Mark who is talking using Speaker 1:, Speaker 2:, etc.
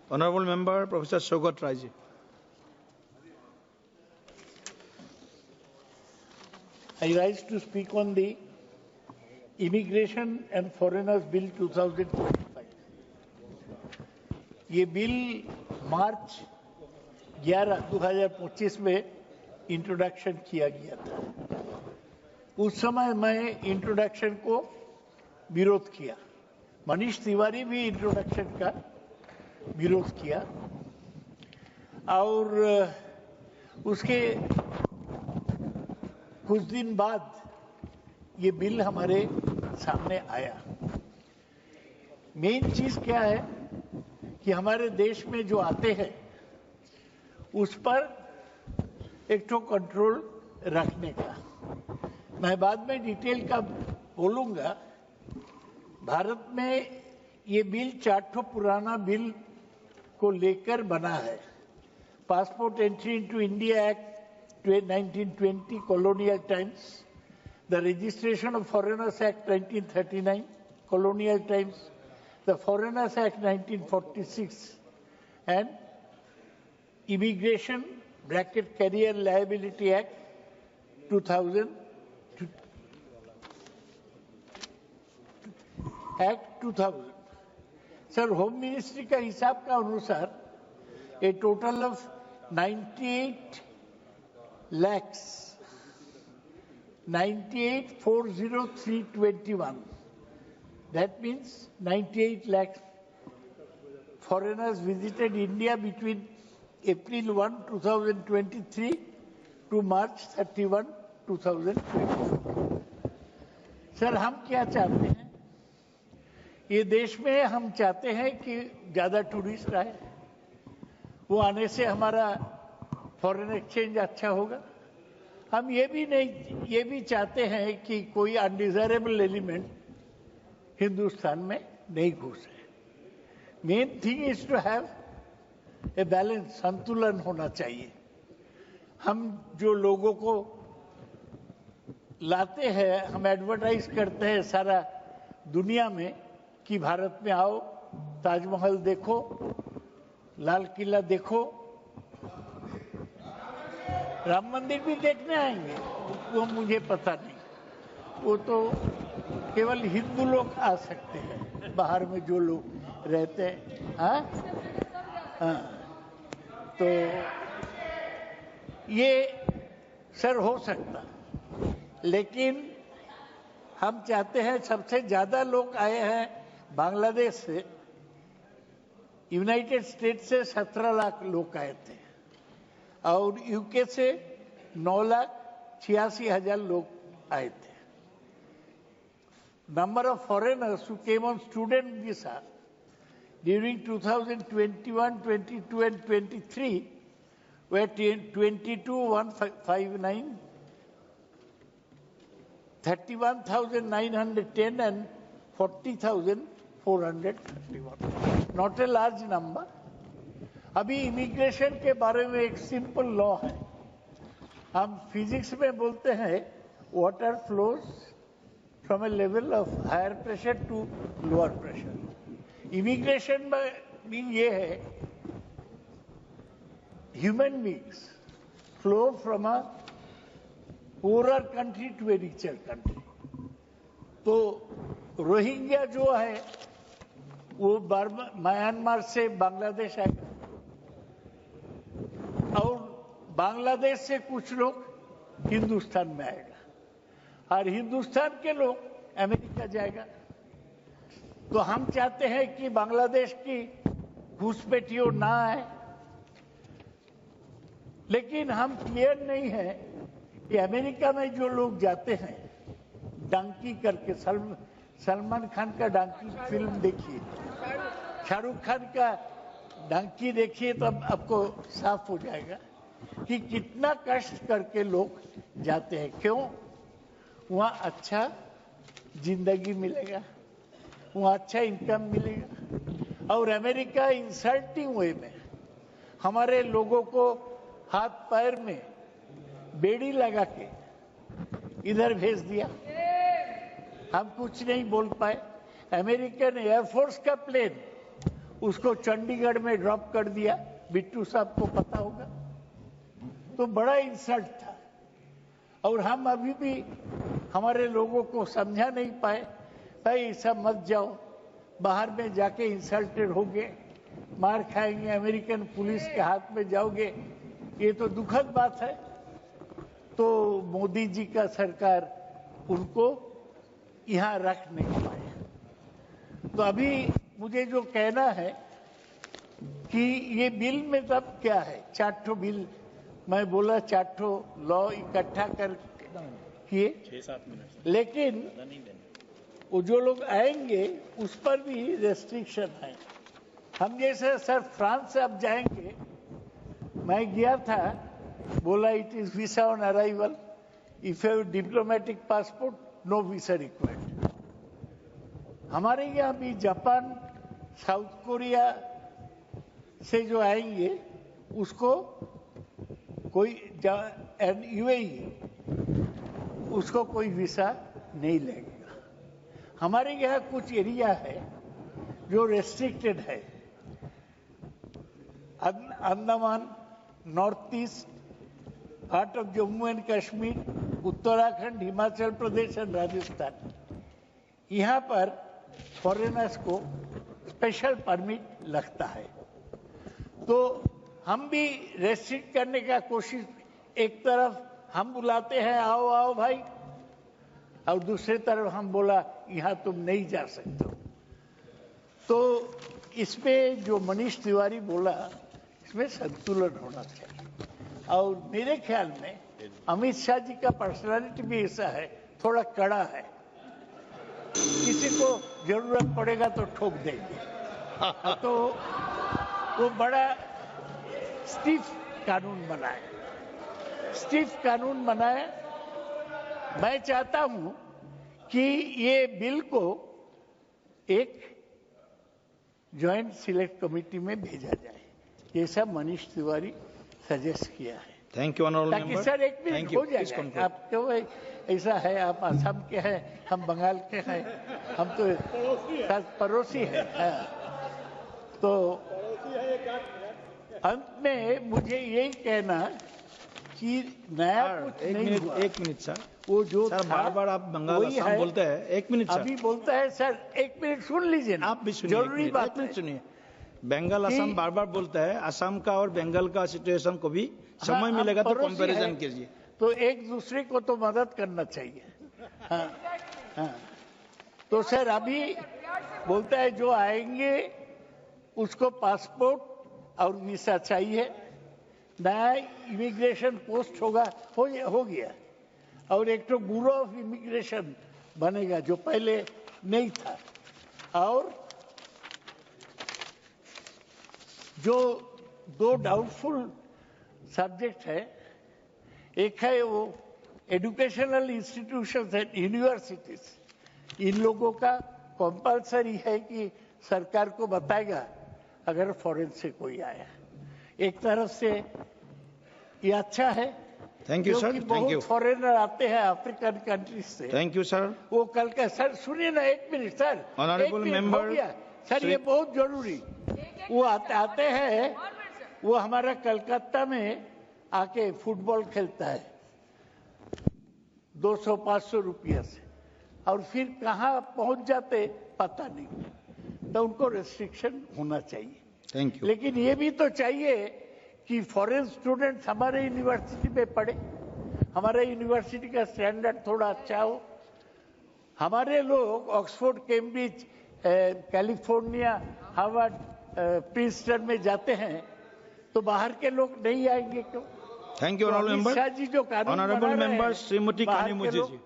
Speaker 1: Honorable Member Professor Shogat Raji.
Speaker 2: I rise to speak on the Immigration and Foreigners Bill 2025. ये bill मार्च 11, 2025 में introduction किया गया था। उस समय मैं इंट्रोडक्शन को विरोध किया, मनीष तिवारी भी इंट्रोडक्शन का विरोध किया और उसके कुछ दिन बाद ये बिल हमारे सामने आया। मेन चीज क्या है कि हमारे देश में जो आते हैं उस पर एक तो कंट्रोल रखने का। मैं बाद में डिटेल का बोलूंगा। भारत में ये बिल 4 पुराना बिल को लेकर बना है। Passport entry into India act 1920 colonial times, the Registration of Foreigners Act 1939 colonial times, the Foreigners Act 1946 and Immigration (Career Liability Act 2000 Act 2000। Sir, home ministry का हिसाब का अनुसार ए total of 98,40,321, that means 98 lakh foreigners visited India between April 1, 2023 to March 31, 2024। Sir, हम क्या चाहते हैं? ये देश में हम चाहते हैं कि ज्यादा टूरिस्ट आए, वो आने से हमारा फॉरेन एक्सचेंज अच्छा होगा। हम ये भी चाहते हैं कि कोई अनडिजायरेबल एलिमेंट हिंदुस्तान में नहीं घुसे। Main thing is to have a balance, संतुलन होना चाहिए। हम जो लोगों को लाते हैं, हम एडवर्टाइज करते हैं सारा दुनिया में कि भारत में आओ, ताजमहल देखो, लाल किला देखो, राम मंदिर भी देखने आएंगे, वो मुझे पता नहीं, वो तो केवल हिंदू लोग आ सकते हैं, बाहर में जो लोग रहते हैं। हाँ, तो ये सर हो सकता, लेकिन हम चाहते हैं सबसे ज्यादा लोग आए हैं बांग्लादेश से, यूनाइटेड स्टेट्स से 17 लाख लोग आए थे और यूके से 9,86,000 लोग आए थे। Number of foreigners who came on student visa during 2021, 22 and 23 were 22,159, 31,910 and 40,431, not a large number. अभी इमिग्रेशन के बारे में एक सिंपल लॉ है। हम फिजिक्स में बोलते हैं water flows from a level of higher pressure to lower pressure. Immigration में भी ये है, human beings flow from a poorer country to a richer country. तो रोहिंग्या जो है वो म्यांमार से बांग्लादेश आएगा और बांग्लादेश से कुछ लोग हिंदुस्तान में आएगा और हिंदुस्तान के लोग अमेरिका जाएगा। तो हम चाहते हैं कि बांग्लादेश की घुसपैठियों ना आए, लेकिन हम क्लियर नहीं है कि अमेरिका में जो लोग जाते हैं डंकी करके, सलमान खान का डंकी फिल्म देखिए, शाहरुख खान का डंकी देखिए, तब आपको साफ हो जाएगा कि कितना कष्ट करके लोग जाते हैं। क्यों? वहाँ अच्छा जिंदगी मिलेगा, वहाँ अच्छा इनकम मिलेगा। और अमेरिका इंसल्टिंग वे में हमारे लोगों को हाथ पैर में बेड़ी लगा के इधर भेज दिया, हम कुछ नहीं बोल पाए। अमेरिकन एयरफोर्स का प्लेन उसको चंडीगढ़ में ड्रॉप कर दिया, बिट्टू साहब को पता होगा। तो बड़ा इंसल्ट था और हम अभी भी हमारे लोगों को समझा नहीं पाए, भाई ऐसा मत जाओ, बाहर में जाके इंसल्टेड होगे, मार खाएंगे, अमेरिकन पुलिस के हाथ में जाओगे, ये तो दुखद बात है। तो मोदी जी का सरकार उनको यहाँ रख नहीं पाए। तो अभी मुझे जो कहना है कि ये बिल में तब क्या है, 4 ठो बिल मैं बोला, 4 ठो लॉ इकट्ठा कर किए,
Speaker 1: 6-7 मिनट,
Speaker 2: लेकिन वो जो लोग आएंगे उस पर भी रेस्ट्रिक्शन है। हम जैसे सर फ्रांस से अब जाएंगे, मैं गया था, बोला it is visa on arrival, if you diplomatic passport no visa required. हमारे यहाँ भी जापान, साउथ कोरिया से जो आएंगे उसको कोई यूएई, उसको कोई वीसा नहीं लगेगा। हमारे यहाँ कुछ एरिया है जो रेस्ट्रिक्टेड है, Andaman, north east, part of Jammu and Kashmir, Uttarakhand, Himachal Pradesh और राजस्थान, यहाँ पर फॉरेनर्स को स्पेशल परमिट लगता है। तो हम भी रेस्ट्रिक्ट करने का कोशिश, एक तरफ हम बुलाते हैं आओ आओ भाई, और दूसरी तरफ हम बोला यहाँ तुम नहीं जा सकते हो। तो इसमें जो मनीष तिवारी बोला, इसमें संतुलन होना चाहिए। और मेरे ख्याल में अमित शाह जी का पर्सनालिटी भी ऐसा है, थोड़ा कड़ा है, किसी को जरूरत पड़ेगा तो ठोक देंगे। तो वो बड़ा स्टीफ कानून बनाए, स्टीफ कानून बनाए। मैं चाहता हूं कि ये बिल को एक ज्वाइंट सिलेक्ट कमेटी में भेजा जाए, जैसा मनीष तिवारी सजेस्ट किया है।
Speaker 1: थैंक यू ऑनरेबल
Speaker 2: ताकि
Speaker 1: मेंबर।
Speaker 2: सर 1 मिनट हो जाएगा। आप क्यों ऐसा है, आप असम के हैं, हम बंगाल के हैं, हम तो पड़ोसी हैं। तो अंत में मुझे यही कहना कि नया कुछ नहीं हुआ।
Speaker 1: एक मिनट सर,
Speaker 2: वो जो
Speaker 1: सर बार बार आप बंगाल
Speaker 2: वही
Speaker 1: असम
Speaker 2: है।
Speaker 1: बोलते हैं, 1 मिनट सर,
Speaker 2: अभी बोलता है सर, 1 मिनट सुन लीजिए ना,
Speaker 1: आप भी सुनिए,
Speaker 2: जरूरी बात
Speaker 1: एक
Speaker 2: है।
Speaker 1: मिनट सुनिए। बंगाल असम बार बार बोलता है, असम का और बंगाल का सिचुएशन को भी समय
Speaker 2: हाँ,
Speaker 1: मिलेगा तो
Speaker 2: पड़ोसी
Speaker 1: कंपैरिजन
Speaker 2: है,
Speaker 1: कीजिए।
Speaker 2: तो एक दूसरे को तो मदद करना चाहिए। हाँ, हाँ। तो सर अभी बोलता है जो आएंगे उसको पासपोर्ट और वीसा चाहिए, नया इमिग्रेशन पोस्ट होगा, हो गया, और एक तो ब्यूरो ऑफ इमिग्रेशन बनेगा जो पहले नहीं था। और जो 2 डाउटफुल सब्जेक्ट है, एक है वो एजुकेशनल इंस्टीट्यूशंस एंड यूनिवर्सिटीज, इन लोगों का कंपलसरी है कि सरकार को बताएगा अगर फॉरेन से कोई आया। एक तरफ से ये अच्छा है,
Speaker 1: थैंक यू सर,
Speaker 2: क्योंकि
Speaker 1: थैंक यू,
Speaker 2: बहुत फॉरेनर आते हैं अफ्रीकन कंट्रीज से।
Speaker 1: Thank you sir.
Speaker 2: वो कल का सर सुनिए ना, 1 minute sir,
Speaker 1: Honorable
Speaker 2: 1 minute
Speaker 1: member,
Speaker 2: हो गया सर, ये बहुत जरूरी। वो आते हैं, वो हमारा कलकत्ता में आके फुटबॉल खेलता है 200-500 रुपया से, और फिर कहाँ पहुंच जाते पता नहीं। तो उनको रेस्ट्रिक्शन होना चाहिए।
Speaker 1: Thank you.
Speaker 2: लेकिन ये भी तो चाहिए कि फॉरेन स्टूडेंट्स हमारे यूनिवर्सिटी में पढ़े, हमारे यूनिवर्सिटी का स्टैंडर्ड थोड़ा अच्छा हो। हमारे लोग Oxford, Cambridge, California, Harvard, Princeton में जाते हैं, तो बाहर के लोग नहीं आएंगे क्यों?
Speaker 1: थैंक यू
Speaker 2: तो
Speaker 1: ऑनरेबल
Speaker 2: अमित
Speaker 1: मेंबर।
Speaker 2: शाह जी जो कानून
Speaker 1: ऑनरेबल
Speaker 2: बना रहे हैं,
Speaker 1: मेंबर श्रीमती
Speaker 2: बाहर
Speaker 1: कानी
Speaker 2: के
Speaker 1: मुझे
Speaker 2: लोग
Speaker 1: जी।